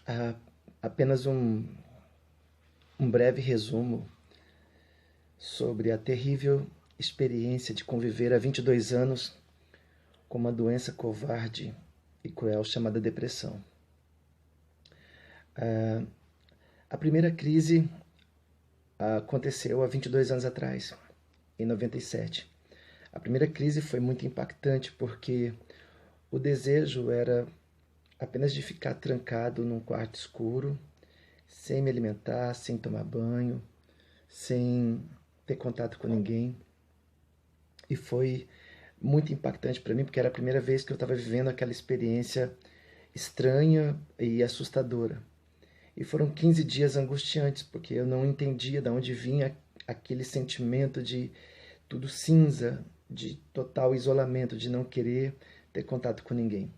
Ah, apenas um breve resumo sobre a terrível experiência de conviver há 22 anos com uma doença covarde e cruel chamada depressão. A primeira crise aconteceu há 22 anos atrás, em 97. A primeira crise foi muito impactante porque o desejo era apenas de ficar trancado num quarto escuro, sem me alimentar, sem tomar banho, sem ter contato com ninguém. E foi muito impactante para mim porque era a primeira vez que eu estava vivendo aquela experiência estranha e assustadora. E foram 15 dias angustiantes, porque eu não entendia de onde vinha aquele sentimento de tudo cinza, de total isolamento, de não querer ter contato com ninguém.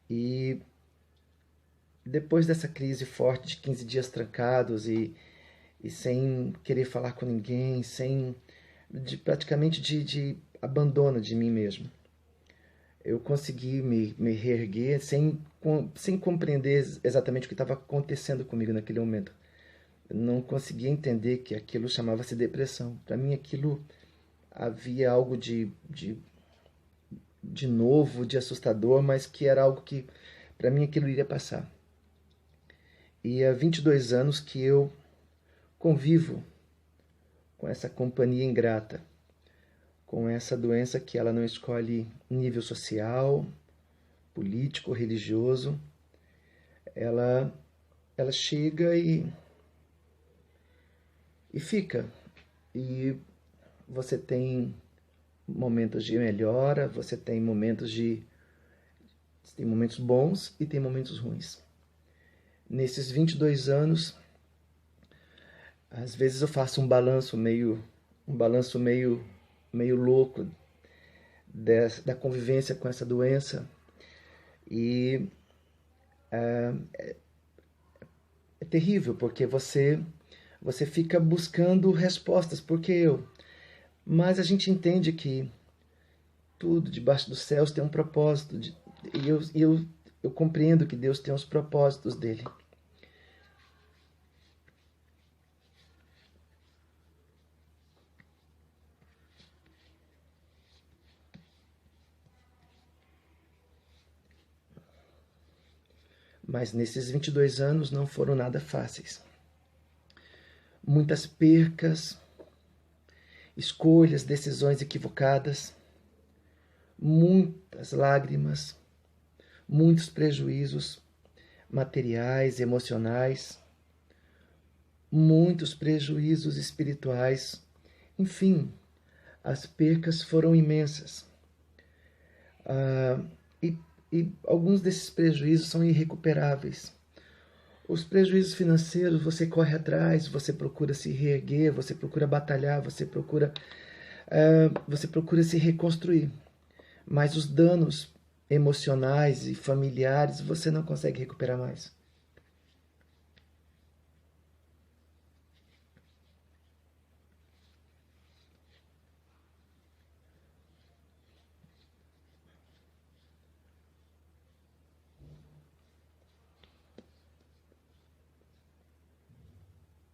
E depois dessa crise forte de 15 dias trancados e sem querer falar com ninguém, praticamente de abandono de mim mesmo, eu consegui me reerguer sem compreender exatamente o que estava acontecendo comigo naquele momento. Eu não conseguia entender que aquilo chamava-se depressão. Para mim, aquilo havia algo de novo, de assustador, mas que era algo que, para mim, aquilo iria passar. E há 22 anos que eu convivo com essa companhia ingrata, com essa doença que ela não escolhe nível social, político, religioso. Ela chega e fica. E você tem momentos de melhora, você tem momentos bons e tem momentos ruins. Nesses 22 anos, às vezes eu faço um balanço meio louco da convivência com essa doença e é terrível porque você fica buscando respostas, porque mas a gente entende que tudo debaixo dos céus tem um propósito, eu compreendo que Deus tem os propósitos dele. Mas nesses 22 anos não foram nada fáceis. Muitas percas, escolhas, decisões equivocadas, muitas lágrimas, muitos prejuízos materiais, emocionais, muitos prejuízos espirituais. Enfim, as percas foram imensas. E alguns desses prejuízos são irrecuperáveis. Os prejuízos financeiros, você corre atrás, você procura se reerguer, você procura batalhar, você procura se reconstruir. Mas os danos emocionais e familiares você não consegue recuperar mais.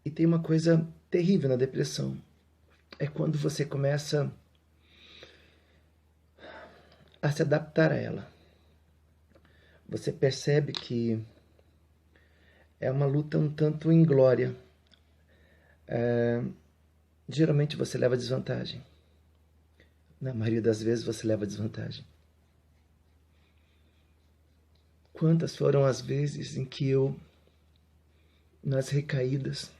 E tem uma coisa terrível na depressão. É quando você começa a se adaptar a ela. Você percebe que é uma luta um tanto inglória. Geralmente você leva desvantagem. Na maioria das vezes você leva desvantagem. Quantas foram as vezes em que nas recaídas,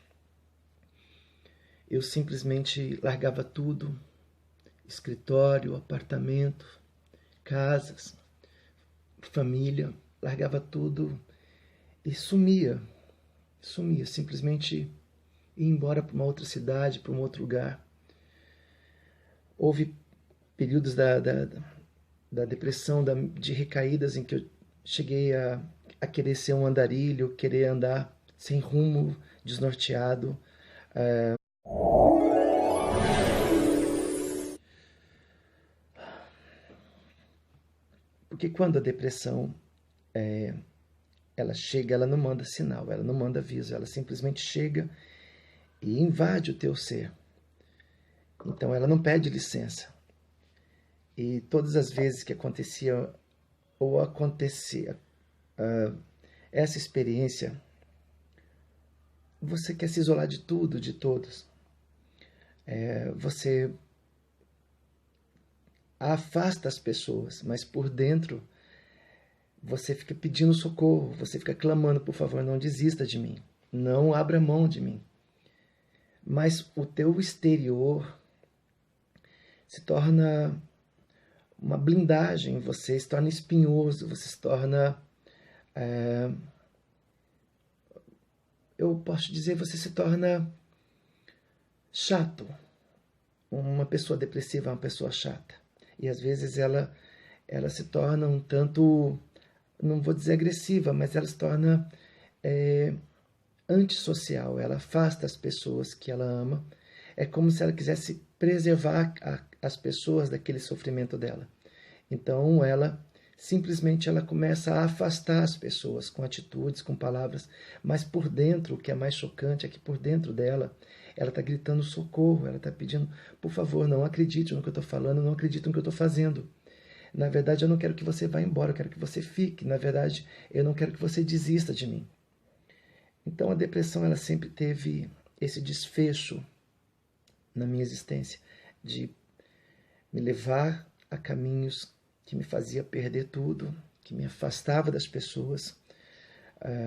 eu simplesmente largava tudo, escritório, apartamento, casas, família, largava tudo e sumia, simplesmente ia embora para uma outra cidade, para um outro lugar. Houve períodos da depressão, de recaídas em que eu cheguei a querer ser um andarilho, querer andar sem rumo, desnorteado. Porque quando a depressão Ela chega, ela não manda sinal, ela não manda aviso, ela simplesmente chega e invade o teu ser. Então ela não pede licença. E todas as vezes que acontecia ou acontecia essa experiência, você quer se isolar de tudo, de todos. Você afasta as pessoas, mas por dentro você fica pedindo socorro, você fica clamando, por favor, não desista de mim, não abra mão de mim. Mas o teu exterior se torna uma blindagem, você se torna espinhoso, você se torna, eu posso dizer, você se torna chato. Uma pessoa depressiva é uma pessoa chata. E às vezes ela se torna um tanto, não vou dizer agressiva, mas ela se torna antissocial. Ela afasta as pessoas que ela ama. É como se ela quisesse preservar as pessoas daquele sofrimento dela. Então ela simplesmente ela começa a afastar as pessoas com atitudes, com palavras, mas por dentro, o que é mais chocante é que por dentro dela, ela está gritando socorro, ela está pedindo, por favor, não acredite no que eu estou falando, não acredite no que eu estou fazendo. Na verdade, eu não quero que você vá embora, eu quero que você fique. Na verdade, eu não quero que você desista de mim. Então a depressão ela sempre teve esse desfecho na minha existência de me levar a caminhos que me fazia perder tudo, que me afastava das pessoas,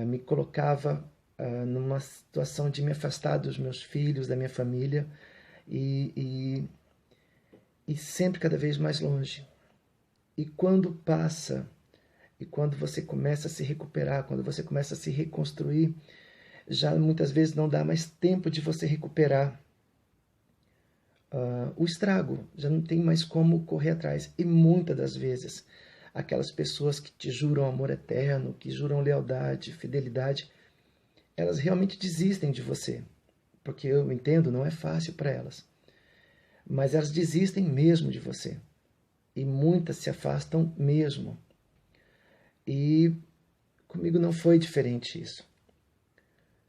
me colocava numa situação de me afastar dos meus filhos, da minha família e sempre cada vez mais longe. E quando passa, e quando você começa a se recuperar, quando você começa a se reconstruir, já muitas vezes não dá mais tempo de você recuperar o estrago, já não tem mais como correr atrás. E muitas das vezes, aquelas pessoas que te juram amor eterno, que juram lealdade, fidelidade, elas realmente desistem de você. Porque eu entendo, não é fácil para elas. Mas elas desistem mesmo de você. E muitas se afastam mesmo. E comigo não foi diferente isso.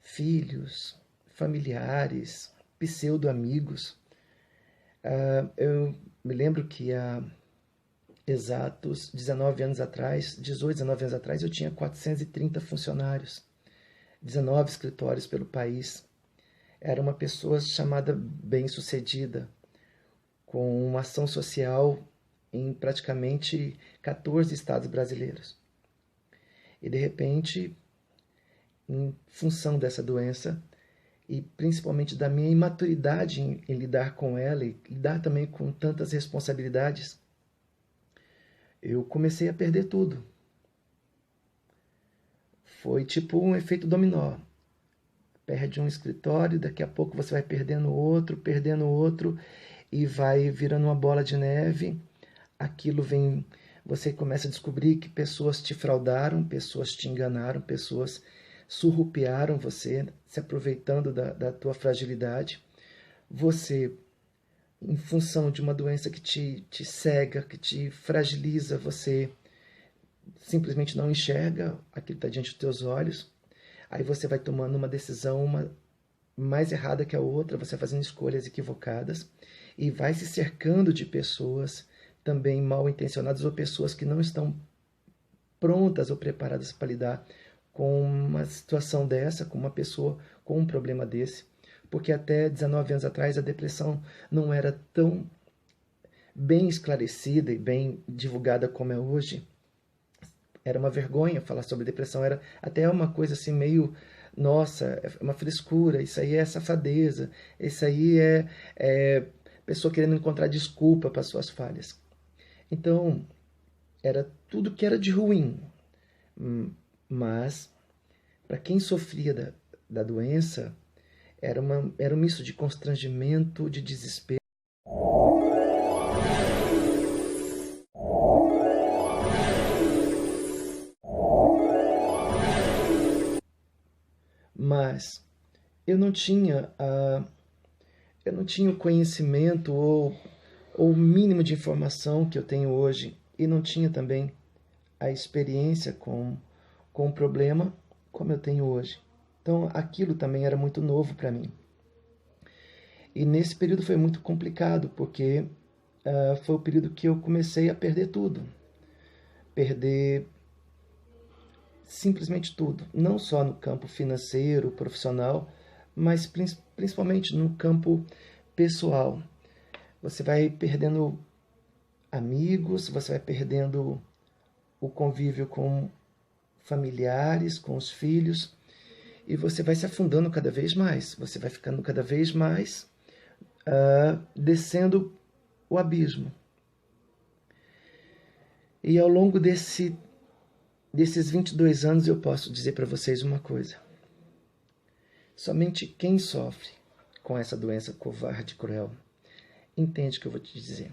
Filhos, familiares, pseudo-amigos. Eu me lembro que há exatos 19 anos atrás, 18, 19 anos atrás, eu tinha 430 funcionários, 19 escritórios pelo país. Era uma pessoa chamada bem-sucedida, com uma ação social em praticamente 14 estados brasileiros. E de repente, em função dessa doença, e principalmente da minha imaturidade em lidar com ela e lidar também com tantas responsabilidades, eu comecei a perder tudo. Foi tipo um efeito dominó. Perde um escritório, daqui a pouco você vai perdendo outro, e vai virando uma bola de neve. Aquilo vem, você começa a descobrir que pessoas te fraudaram, pessoas te enganaram, pessoas surrupiaram você, se aproveitando da tua fragilidade. Você, em função de uma doença que te cega, que te fragiliza, você simplesmente não enxerga aquilo que está diante dos teus olhos. Aí você vai tomando uma decisão mais errada que a outra, você vai fazendo escolhas equivocadas e vai se cercando de pessoas também mal intencionadas ou pessoas que não estão prontas ou preparadas para lidar com uma situação dessa, com uma pessoa com um problema desse. Porque até 19 anos atrás a depressão não era tão bem esclarecida e bem divulgada como é hoje. Era uma vergonha falar sobre depressão, era até uma coisa assim meio, nossa, é uma frescura, isso aí é safadeza, isso aí é pessoa querendo encontrar desculpa para suas falhas. Então, era tudo que era de ruim. Mas, para quem sofria da doença, era um misto de constrangimento, de desespero. Mas eu não tinha o conhecimento ou o mínimo de informação que eu tenho hoje, e não tinha também a experiência com com um problema como eu tenho hoje. Então, aquilo também era muito novo para mim. E nesse período foi muito complicado, porque foi o período que eu comecei a perder tudo. Perder simplesmente tudo. Não só no campo financeiro, profissional, mas principalmente no campo pessoal. Você vai perdendo amigos, você vai perdendo o convívio com familiares, com os filhos, e você vai se afundando cada vez mais. Você vai ficando cada vez mais descendo o abismo. E ao longo desses 22 anos eu posso dizer para vocês uma coisa. Somente quem sofre com essa doença covarde e cruel entende o que eu vou te dizer.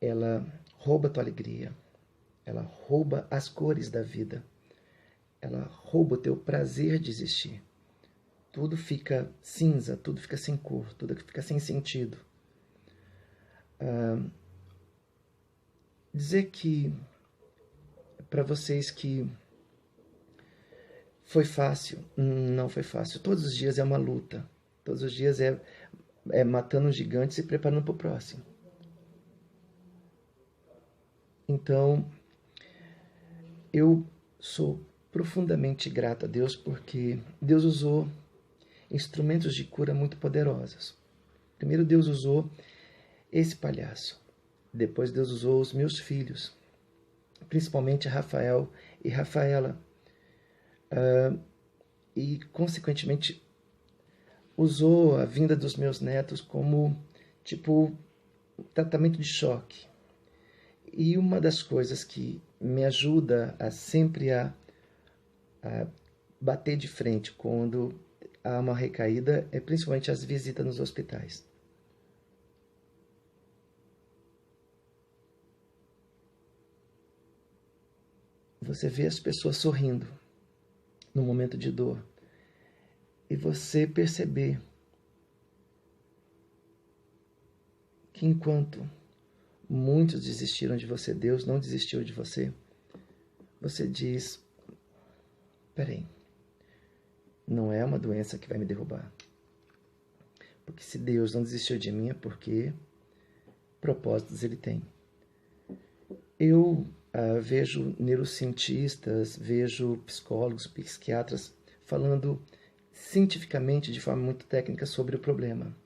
Ela rouba a tua alegria. Ela rouba as cores da vida. Ela rouba o teu prazer de existir. Tudo fica cinza, tudo fica sem cor, tudo fica sem sentido. Dizer que, para vocês, que foi fácil, não foi fácil. Todos os dias é uma luta. Todos os dias é matando um gigante e se preparando para o próximo. Então, eu sou profundamente grato a Deus, porque Deus usou instrumentos de cura muito poderosos. Primeiro Deus usou esse palhaço. Depois Deus usou os meus filhos, principalmente Rafael e Rafaela. E, consequentemente, usou a vinda dos meus netos como, tipo, tratamento de choque. E uma das coisas que me ajuda a sempre a bater de frente quando há uma recaída é principalmente as visitas nos hospitais. Você vê as pessoas sorrindo no momento de dor e você perceber que enquanto muitos desistiram de você, Deus não desistiu de você. Você diz, peraí, não é uma doença que vai me derrubar. Porque se Deus não desistiu de mim é porque propósitos Ele tem. Eu vejo neurocientistas, vejo psicólogos, psiquiatras falando cientificamente, de forma muito técnica, sobre o problema.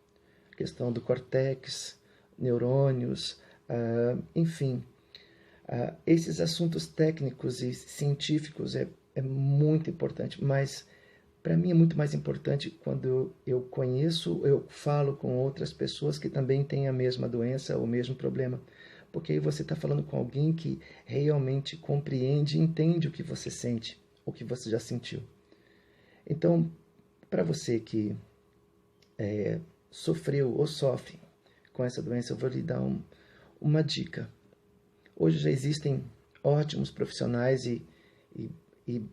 A questão do córtex, neurônios, enfim. Esses assuntos técnicos e científicos é muito importante, mas para mim é muito mais importante quando eu conheço, eu falo com outras pessoas que também têm a mesma doença, o mesmo problema. Porque aí você está falando com alguém que realmente compreende e entende o que você sente, o que você já sentiu. Então, para você que sofreu ou sofre com essa doença, eu vou lhe dar uma dica. Hoje já existem ótimos profissionais e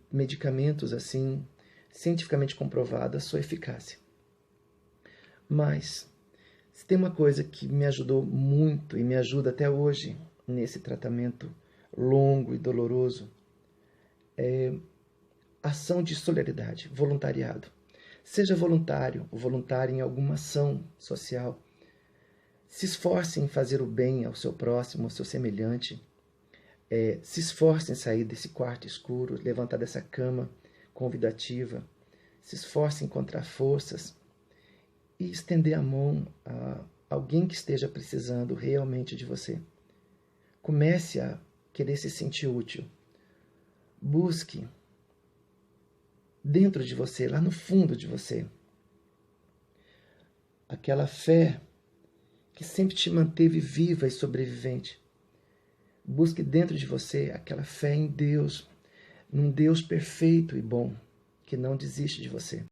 medicamentos assim, cientificamente comprovados a sua eficácia. Mas, se tem uma coisa que me ajudou muito e me ajuda até hoje nesse tratamento longo e doloroso, é ação de solidariedade, voluntariado. Seja voluntário ou voluntário em alguma ação social. Se esforce em fazer o bem ao seu próximo, ao seu semelhante. Se esforce em sair desse quarto escuro, levantar dessa cama convidativa. Se esforce em encontrar forças e estender a mão a alguém que esteja precisando realmente de você. Comece a querer se sentir útil. Busque dentro de você, lá no fundo de você, aquela fé que sempre te manteve viva e sobrevivente. Busque dentro de você aquela fé em Deus, num Deus perfeito e bom, que não desiste de você.